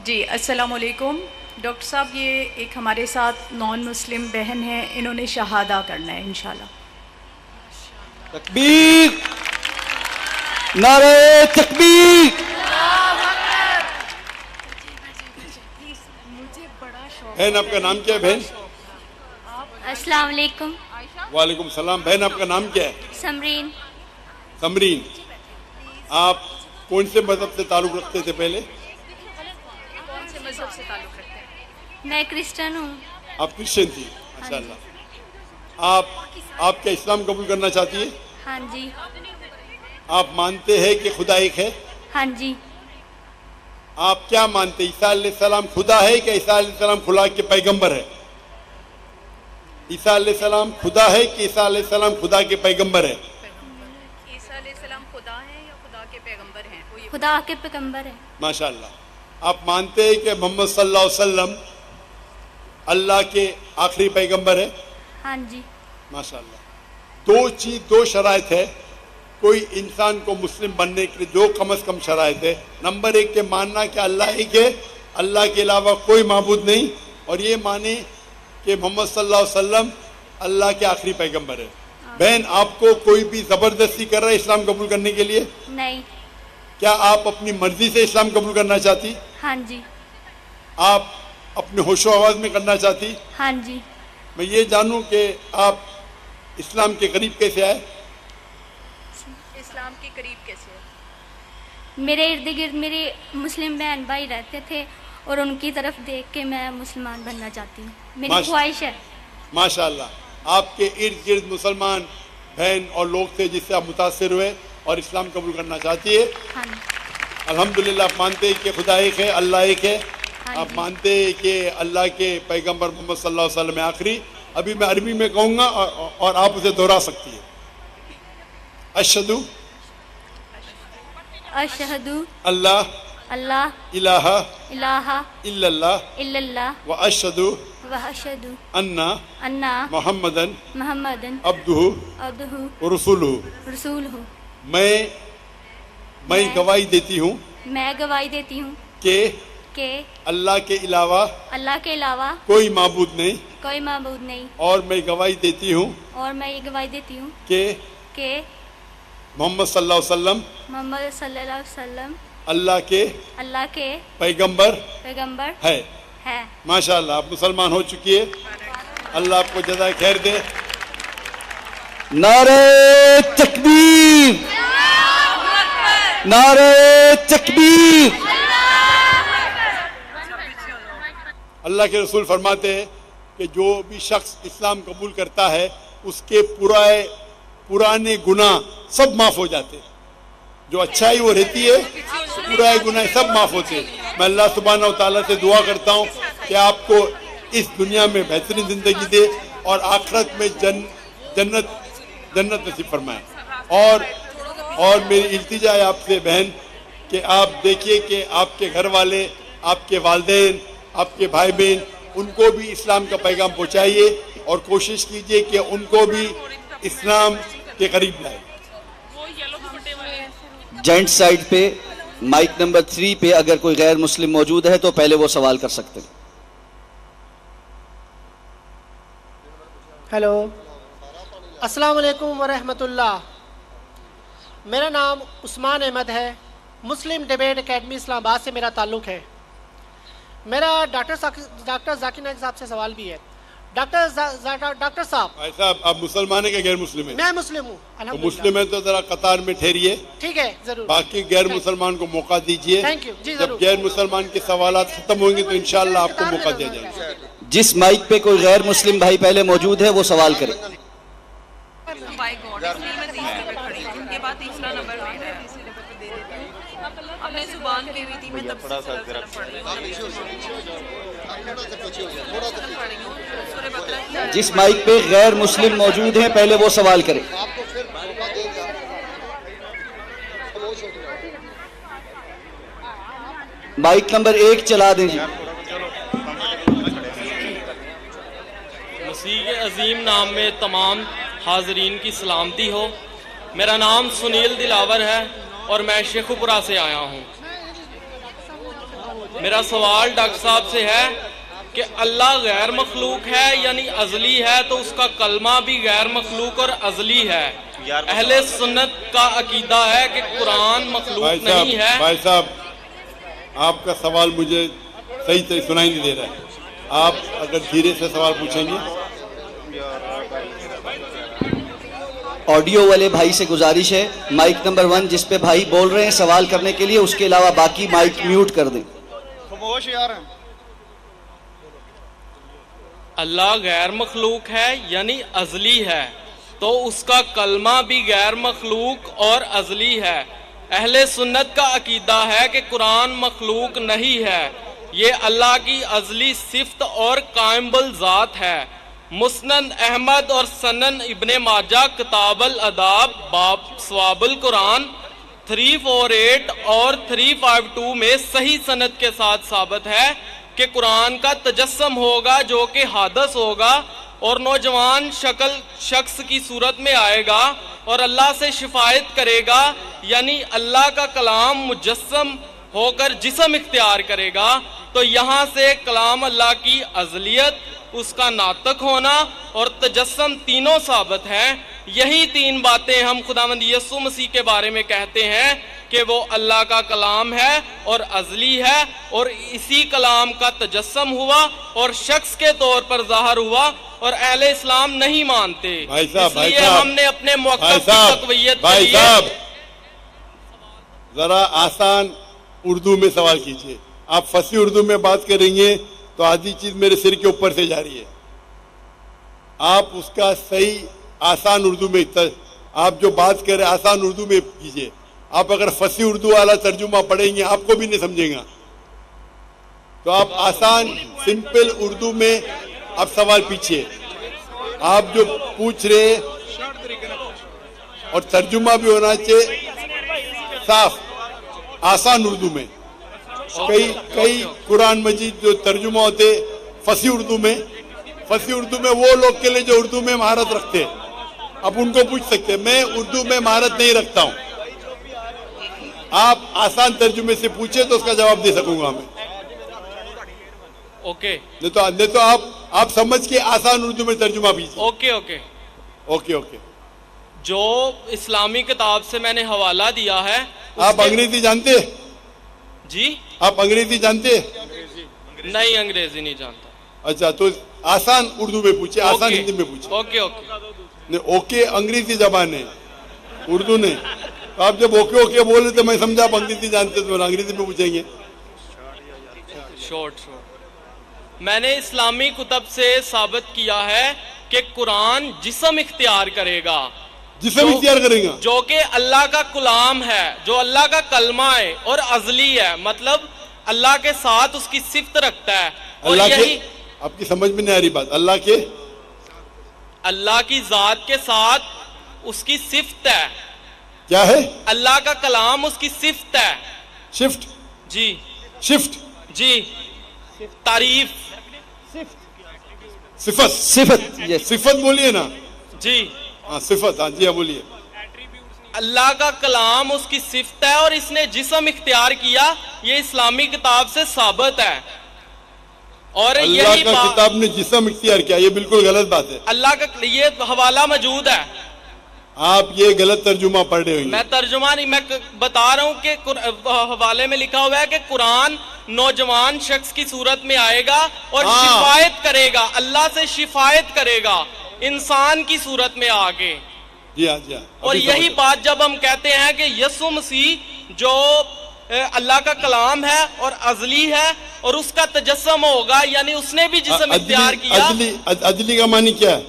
जी, अस्सलाम वालेकुम। डॉक्टर साहब, ये एक हमारे साथ नॉन मुस्लिम बहन है, इन्होंने शहादा करना है इंशाल्लाह। तकबीर, नारे तकबीर। बहन आपका नाम क्या है बहन? अस्सलाम वालेकुम। वालेकुम सलाम। बहन आपका नाम क्या है? समरीन। समरीन, आप कौन से मजहब से ताल्लुक़ रखते थे पहले? कौन से मजहब से ताल्लुक़ रखते हैं? मैं क्रिश्चियन हूँ। आप क्रिश्चियन थी, माशाल्लाह। आप क्या इस्लाम कबूल करना चाहती है? हाँ जी। आप मानते हैं कि खुदा एक है? हाँ जी। आप क्या मानते हैं, ईसा अलैहिस्सलाम खुदा है कि ईसा अलैहिस्सलाम खुदा के पैगंबर है? ईसा अलैहिस्सलाम खुदा है कि ईसा अलैहिस्सलाम खुदा के पैगंबर है? ईसा अलैहिस्सलाम खुदा हैं या खुदा के पैगंबर हैं? खुदा के पैगंबर है। माशाल्लाह। आप मानते हैं कि मोहम्मद सल्लल्लाहु अलैहि वसल्लम अल्लाह के आखिरी पैगंबर है? हाँ जी। माशाल्लाह। दो शराइत है कोई इंसान को मुस्लिम बनने के लिए, दो कम से कम शराइत है। नंबर एक के मानना कि अल्लाह एक है, अल्लाह के अलावा कोई माबूद नहीं, और ये माने कि मोहम्मद सल्लल्लाहु अलैहि वसल्लम अल्लाह के आखिरी पैगंबर है। बहन, आपको कोई भी जबरदस्ती कर रहा है इस्लाम कबूल करने के लिए? नहीं। क्या आप अपनी मर्जी से इस्लाम कबूल करना चाहती? हाँ जी। आप अपने होशो आवाज में करना चाहती? हाँ जी। मैं ये जानूं कि आप इस्लाम के करीब कैसे आए? इस्लाम के करीब कैसे है? मेरे इर्द गिर्द मेरे मुस्लिम बहन भाई रहते थे और उनकी तरफ देख के मैं मुसलमान बनना चाहती हूँ, मेरी ख्वाहिश है। माशाल्लाह, आपके इर्द गिर्द मुसलमान बहन और लोग थे जिससे आप मुतासिर हुए और इस्लाम कबूल करना चाहती है। हाँ। अल्हम्दुलिल्लाह। आप मानते हैं कि खुदा एक है, अल्लाह एक है? हाँ। आप मानते हैं कि अल्लाह के पैगंबर मोहम्मद सल्लल्लाहु अलैहि वसल्लम आखिरी? अभी मैं अरबी में कहूँगा और आप उसे दोहरा सकती है। अशहदु अशहदु अल्लाह अल्लाह इलाहा इलाहा इल्लल्लाह इल्लल्लाह व अशहदु व अशहदु अन्ना अन्ना मुहम्मदन मुहम्मदन अब्दुहु अब्दुहु व रसूलुहु। रसूलहु। मैं गवाही देती हूँ मैं गवाही देती हूँ कि अल्लाह के अलावा कोई माबूद नहीं, और मैं गवाही देती हूँ कि मोहम्मद सल्लल्लाहु अलैहि वसल्लम अल्लाह के पैगंबर है। माशाल्लाह, आप मुसलमान हो चुकी है। अल्लाह आपको जज़ाए खैर दे। नारे तकबीर, नारे तकबीर। अल्लाह के रसूल फरमाते हैं कि जो भी शख्स इस्लाम कबूल करता है उसके पुराने गुनाह सब माफ़ हो जाते हैं। जो अच्छाई वो रहती है, पुराने गुनाह सब माफ़ होते हैं। मैं अल्लाह सुब्हानहू व तआला से दुआ करता हूँ कि आपको इस दुनिया में बेहतरीन ज़िंदगी दे और आखिरत में जन्नत नसीब फरमाए। और मेरी इल्तिजा है आपसे बहन कि आप देखिए कि आपके घर वाले, आपके वालिदैन, आपके भाई बहन, उनको भी इस्लाम का पैगाम पहुँचाइए और कोशिश कीजिए कि उनको भी इस्लाम के करीब लाए। जेंट साइड पे माइक नंबर 3 पे अगर कोई गैर मुस्लिम मौजूद है तो पहले वो सवाल कर सकते हैं। हेलो, अस्सलाम वालेकुम वरहमतुल्लाह। मेरा नाम उस्मान अहमद है। मुस्लिम डिबेट एकेडमी इस्लामाबाद से मेरा ताल्लुक़ है। मेरा डॉक्टर जाकिर नाइक साहब से सवाल भी है। डॉक्टर साहब, आप मुसलमान है कि गैर मुस्लिम है? मैं मुस्लिम हूँ। तो मुस्लिम है तो जरा कतार में ठहरिए। ठीक है, जरूर। बाकी गैर मुसलमान को मौका दीजिए। थैंक यू जी। जब गैर मुसलमान के सवालात खत्म होंगे तो इंशाल्लाह आपको मौका दिया जाएगा। जिस माइक पे कोई गैर मुस्लिम भाई पहले मौजूद है वो सवाल करे। जिस माइक पे गैर मुस्लिम मौजूद हैं पहले वो सवाल करें। माइक नंबर 1 चला दें जी। मसीह के अजीम नाम में तमाम हाजरीन की सलामती हो। मेरा नाम सुनील दिलावर है और मैं शेखुपुरा से आया हूँ। मेरा सवाल डॉक्टर साहब से है कि अल्लाह गैर मखलूक है यानी अजली है, तो उसका कलमा भी गैर मखलूक और अजली है। अहले सुन्नत का अकीदा है कि कुरान मखलूक नहीं है। भाई साहब, आपका सवाल मुझे सही से सुनाई नहीं दे रहा है। आप अगर धीरे से सवाल पूछेंगे। ऑडियो वाले भाई से गुजारिश है, माइक नंबर 1 जिस पे भाई बोल रहे हैं सवाल करने के लिए, उसके अलावा बाकी माइक म्यूट कर दें। खामोश यार। अल्लाह गैर मखलूक है यानी अजली है, तो उसका कलमा भी गैर मखलूक और अजली है। अहले सुन्नत का अकीदा है कि कुरान मखलूक नहीं है, ये अल्लाह की अजली सिफ्त और कायमुल ज़ात है। मुस्नद अहमद और सनन इब्ने माजा किताबुल अदाब बाब सवाबुल कुरान 348 और 352 में सही सनद के साथ साबित है कि कुरान का तजस्सम होगा जो कि हादस होगा और नौजवान शख्स की सूरत में आएगा और अल्लाह से शिफायत करेगा, यानी अल्लाह का कलाम मुजस्सम होकर जिस्म इख्तियार करेगा। तो यहाँ से कलाम अल्लाह की अज़लियत, उसका नातक होना और तजस्सम तीनों साबित हैं। यही तीन बातें हम खुदावंद यीशु मसीह के बारे में कहते हैं कि वो अल्लाह का कलाम है और अज़ली है और इसी कलाम का तजस्सम हुआ और शख्स के तौर पर ज़ाहिर हुआ और अहले इस्लाम नहीं मानते। इसलिए हमने अपने मौक़िफ़ की तक़वियत के लिए जरा आसान उर्दू में सवाल कीजिए। आप फसी उर्दू में बात करेंगे तो आधी चीज मेरे सिर के ऊपर से जा रही है। आप उसका सही आसान उर्दू में, आप जो बात कर रहे हैं आसान उर्दू में कीजिए। आप अगर फसी उर्दू वाला तर्जुमा पढ़ेंगे आपको भी नहीं समझेगा, तो आप आसान सिंपल उर्दू में आप सवाल पूछिए। आप जो पूछ रहे और तर्जुमा भी होना चाहिए साफ आसान उर्दू में। कई कुरान मजीद जो तर्जुमा होते फसी उर्दू में वो लोग के लिए जो उर्दू में महारत रखते हैं, आप उनको पूछ सकते हैं। मैं उर्दू में महारत नहीं रखता हूं। आप आसान तर्जुमे से पूछे तो उसका जवाब दे सकूंगा मैं। ओके, नहीं तो आप समझ के आसान उर्दू में तर्जुमा कीजिए। Okay okay okay okay. जो इस्लामी किताब से मैंने हवाला दिया है। आप अंग्रेजी जानते हैं? जी, आप अंग्रेजी जानते हैं? नहीं, अंग्रेजी नहीं जानता। अच्छा, तो आसान उर्दू में पूछे, आसान हिंदी में पूछे। ओके ओके नहीं, ओके अंग्रेजी जबान है, उर्दू नहीं। तो आप जब ओके ओके बोले तो मैं समझा आप अंग्रेजी जानते तो अंग्रेजी में पूछेंगे। शॉर्ट मैंने इस्लामी कुतब से साबित किया है कि कुरान जिस्म इख्तियार करेगा, जिस्म इख्तियार करेगा, जो कि अल्लाह का कलाम है, जो अल्लाह का कलमा है और अजली है, मतलब अल्लाह के साथ उसकी सिफ्त रखता है। और यही आपकी समझ में नहीं आ रही बात। अल्लाह की जात के साथ उसकी सिफ्त है। क्या है? अल्लाह का कलाम उसकी सिफ्त है। शिफ्ट? जी, शिफ्ट जी, तारीफ, सिफत, सिफत बोलिए ना जी। हाँ सिफत, हाँ जी, हाँ बोलिए। अल्लाह का कलाम उसकी सिफ्त है और इसने जिस्म इख्तियार किया, ये इस्लामी किताब से साबित है। और अल्लाह का किताब ने जिस्म इख्तियार किया, ये बिल्कुल गलत बात है। अल्लाह का ये हवाला मौजूद है। आप ये गलत तर्जुमा पढ़ रहे होंगे। मैं तर्जुमा नहीं, मैं बता रहा हूँ कि हवाले में लिखा हुआ है कि कुरान नौजवान शख्स की सूरत में आएगा और शिफायत करेगा, अल्लाह से शिफायत करेगा इंसान की सूरत में आगे। जी हाँ, जी हाँ। और यही बात जब हम कहते हैं कि यीशु मसीह जो अल्लाह का कलाम है और अजली है और उसका तजस्सम होगा, यानी उसने भी जिस्म इख्तियार किया। अजली का मानी क्या है?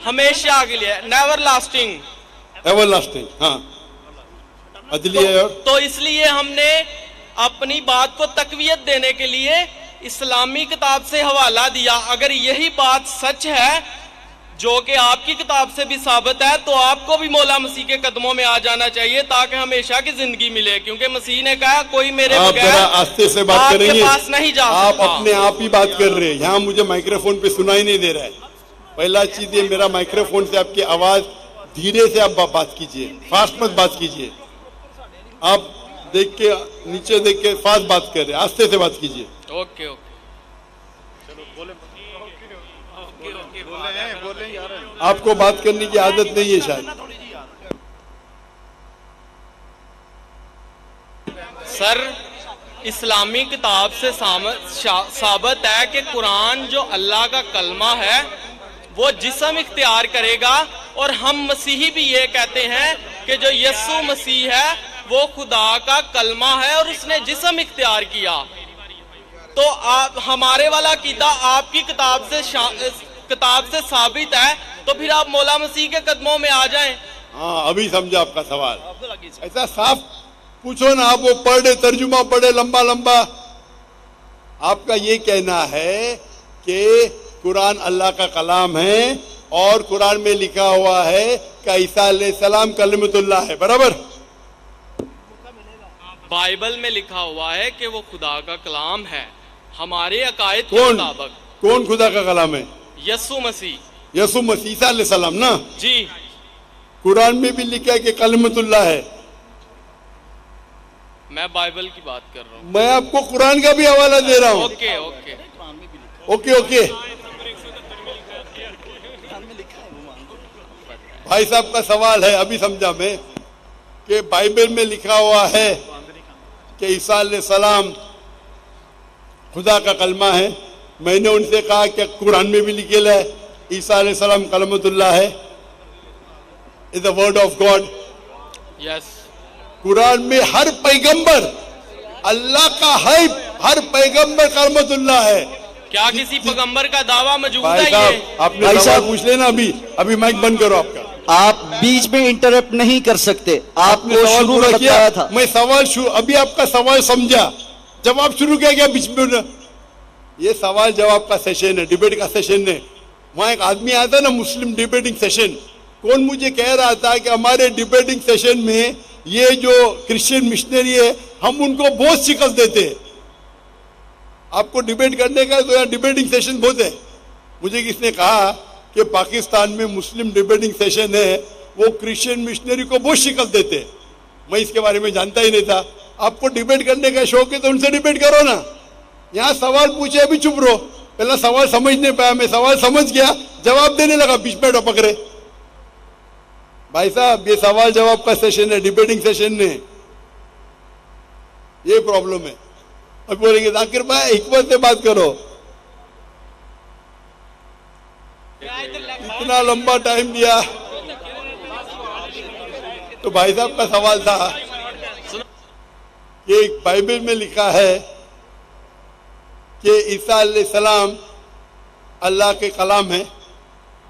हमेशा के लिए, नेवर लास्टिंग। एवर लास्टिंग, हाँ, अजली है। तो इसलिए हमने अपनी बात को तकवीयत देने के लिए इस्लामी किताब से हवाला दिया। अगर यही बात सच है जो कि आपकी किताब से भी साबित है, तो आपको भी मौला मसीह के कदमों में आ जाना चाहिए ताकि हमेशा की जिंदगी मिले, क्योंकि मसीह ने कहा कोई मेरे बगैर आस्ते से बात करेंगे, पास नहीं जा आप सकता। अपने आप ही बात कर रहे हैं। यहाँ मुझे माइक्रोफोन पे सुनाई नहीं दे रहा है। पहला चीज ये, मेरा माइक्रोफोन से आपकी आवाज धीरे से आप बात कीजिए, फास्ट मत बात कीजिए। आप देख के, नीचे देख के फास्ट बात कर रहे हैं, आस्ते से बात कीजिए। ओके ओके आपको बात करने की आदत नहीं है शायद। सर, इस्लामी किताब से साबित है कि कुरान जो अल्लाह का कलमा है वो जिस्म इख्तियार करेगा, और हम मसीही भी ये कहते हैं कि जो यीशु मसीह है वो खुदा का कलमा है और उसने जिस्म इख्तियार किया। तो आप, हमारे वाला अकीदा आपकी किताब से साबित है, तो फिर आप मौला मसीह के कदमों में आ जाएं। हाँ, अभी समझा आपका सवाल। ऐसा साफ पूछो ना, आप वो पढ़े, तर्जुमा पढ़े लंबा लंबा। आपका ये कहना है कि कुरान अल्लाह का कलाम है और कुरान में लिखा हुआ है कि ईसा अलैहिस्सलाम कलमतुल्लाह है, बराबर? बाइबल में लिखा हुआ है कि वो खुदा का कलाम है। हमारे अकायद के मुताबिक कौन खुदा का कलाम है? यीशु मसीह। यीशु मसीह ईसा अलैहिस्सलाम ना जी। कुरान में भी लिखा है कि कलमतुल्लाह है। मैं बाइबल की बात कर रहा हूँ। मैं आपको कुरान का भी हवाला दे रहा हूँ। Okay okay okay okay. भाई साहब का सवाल है, अभी समझा मैं, कि बाइबल में लिखा हुआ है कि ईसा अलैहिस्सलाम खुदा का कलमा है। मैंने उनसे कहा कि कुरान में भी लिखे है ईसा अलैहिस्सलाम कलमतुल्लाह है, is the word of God. Yes. Quran में हर पैगंबर अल्लाह का है, हर पैगंबर कलमतुल्लाह है। क्या किसी पैगंबर का दावा मौजूद है? भाई साहब, आपने सवाल पूछ लेना। अभी माइक बंद करो आपका। आप बीच में इंटरप्ट नहीं कर सकते। आपने शुरू में बताया था। मैं सवाल अभी आपका सवाल समझा, जवाब शुरू किया गया बीच में। ये सवाल जवाब का सेशन है, डिबेट का सेशन है। वहां एक आदमी आता ना, मुस्लिम डिबेटिंग सेशन, कौन मुझे कह रहा था कि हमारे डिबेटिंग सेशन में ये जो क्रिश्चियन मिशनरी है हम उनको बहुत शिकस्त देते हैं। आपको डिबेट करने का तो यहाँ डिबेटिंग सेशन बहुत है। मुझे किसने कहा कि पाकिस्तान में मुस्लिम डिबेटिंग सेशन है, वो क्रिश्चियन मिशनरी को बहुत शिकस्त देते हैं। मैं इसके बारे में जानता ही नहीं था। आपको डिबेट करने का शौक है तो उनसे डिबेट करो ना। यहाँ सवाल पूछे, अभी चुप रहो। पहला सवाल समझ नहीं पाया, मैं सवाल समझ गया, जवाब देने लगा, बीच में टपक रहे। भाई साहब, ये सवाल जवाब का सेशन है, डिबेटिंग सेशन नहीं। ये प्रॉब्लम है। अब बोलेंगे जाकिर भाई हिकमत से बात करो। इतना लंबा टाइम दिया। तो भाई साहब का सवाल था कि बाइबल में लिखा है कि ईसा अलैहिस्सलाम अल्लाह के कलाम है।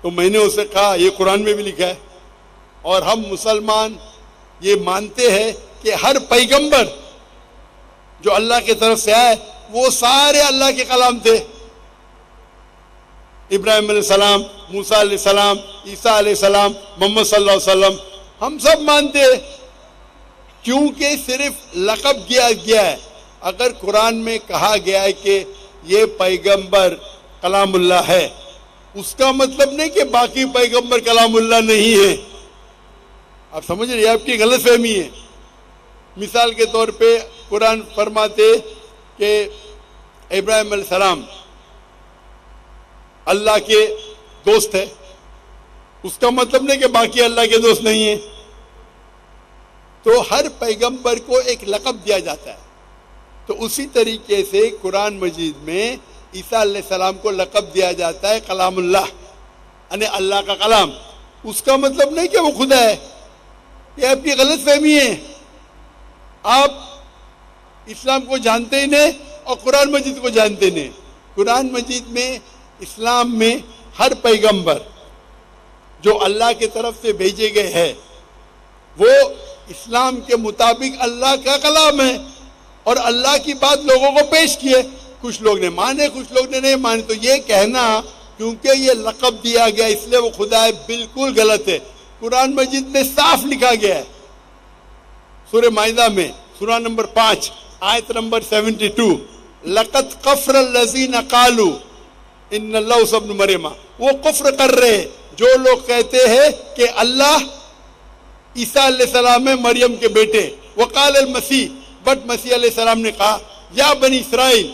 तो मैंने उसे कहा ये कुरान में भी लिखा है, और हम मुसलमान ये मानते हैं कि हर पैगंबर जो अल्लाह की तरफ से आए वो सारे अल्लाह के कलाम थे। इब्राहिम अलैहिस्सलाम, मूसा अलैहिस्सलाम, ईसा अलैहिस्सलाम, मोहम्मद सल्लल्लाहु अलैहि वसल्लम, हम सब मानते हैं, क्योंकि सिर्फ लक़ब दिया गया है। अगर कुरान में कहा गया है कि ये पैगंबर कलामुल्लाह है, उसका मतलब नहीं कि बाकी पैगंबर कलामुल्लाह नहीं है। आप समझ रहे, आपकी गलतफहमी है। मिसाल के तौर पे कुरान फरमाते कि इब्राहिम अलैहिस्सलाम अल्लाह के दोस्त है, उसका मतलब नहीं कि बाकी अल्लाह के दोस्त नहीं है। तो हर पैगंबर को एक लक़ब दिया जाता है। तो उसी तरीके से कुरान मजीद में ईसा अलैहिस्सलाम को लक़ब दिया जाता है कलामुल्लाह, यानी अल्लाह का कलाम। उसका मतलब नहीं कि वो खुदा है। ये आपकी गलत फहमी है। आप इस्लाम को जानते ही नहीं और कुरान मजीद को जानते नहीं। कुरान मजीद में, इस्लाम में हर पैगंबर जो अल्लाह की तरफ से भेजे गए हैं वो इस्लाम के मुताबिक अल्लाह का कलाम है, और अल्लाह की बात लोगों को पेश किए। कुछ लोग ने माने, कुछ लोग ने नहीं माने। तो ये कहना क्योंकि ये लक़ब दिया गया इसलिए वो खुदा है, बिल्कुल गलत है। कुरान मजीद में साफ लिखा गया है, सूरह माइदा में सूरा नंबर 5 आयत नंबर 72, लक़द कफ़र लज़ीना क़ालू इन्नल्लाहु इब्न मरियम। वो कुफ्र कर रहे हैं जो लोग कहते हैं कि अल्लाह ईसा अलैहिस्सलाम है मरियम के बेटे। वक़ाल अल मसीह, बट मसीह अलैहिस्सलाम ने कहा, या बनी इसराइल,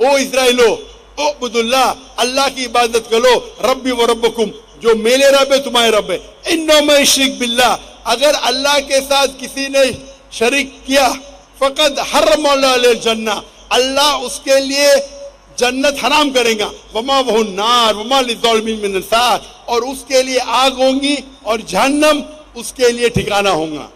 ओ इसराइलो, ओ अब्दुल्लाह, अल्लाह की इबादत करो, रब्बी व रब्बकुम, जो मेरे रब है तुम्हारे रब है। इन्नो में शिरक बिल्लाह, अगर अल्लाह के साथ किसी ने शरीक किया, फकद हर्रम अलैहि जन्नह, अल्लाह उसके लिए जन्नत हराम करेगा, वमा वहु नार वमा लिज़ालिमीन मिन अंसार, और उसके लिए आग होंगी और जहन्नम उसके लिए ठिकाना होगा।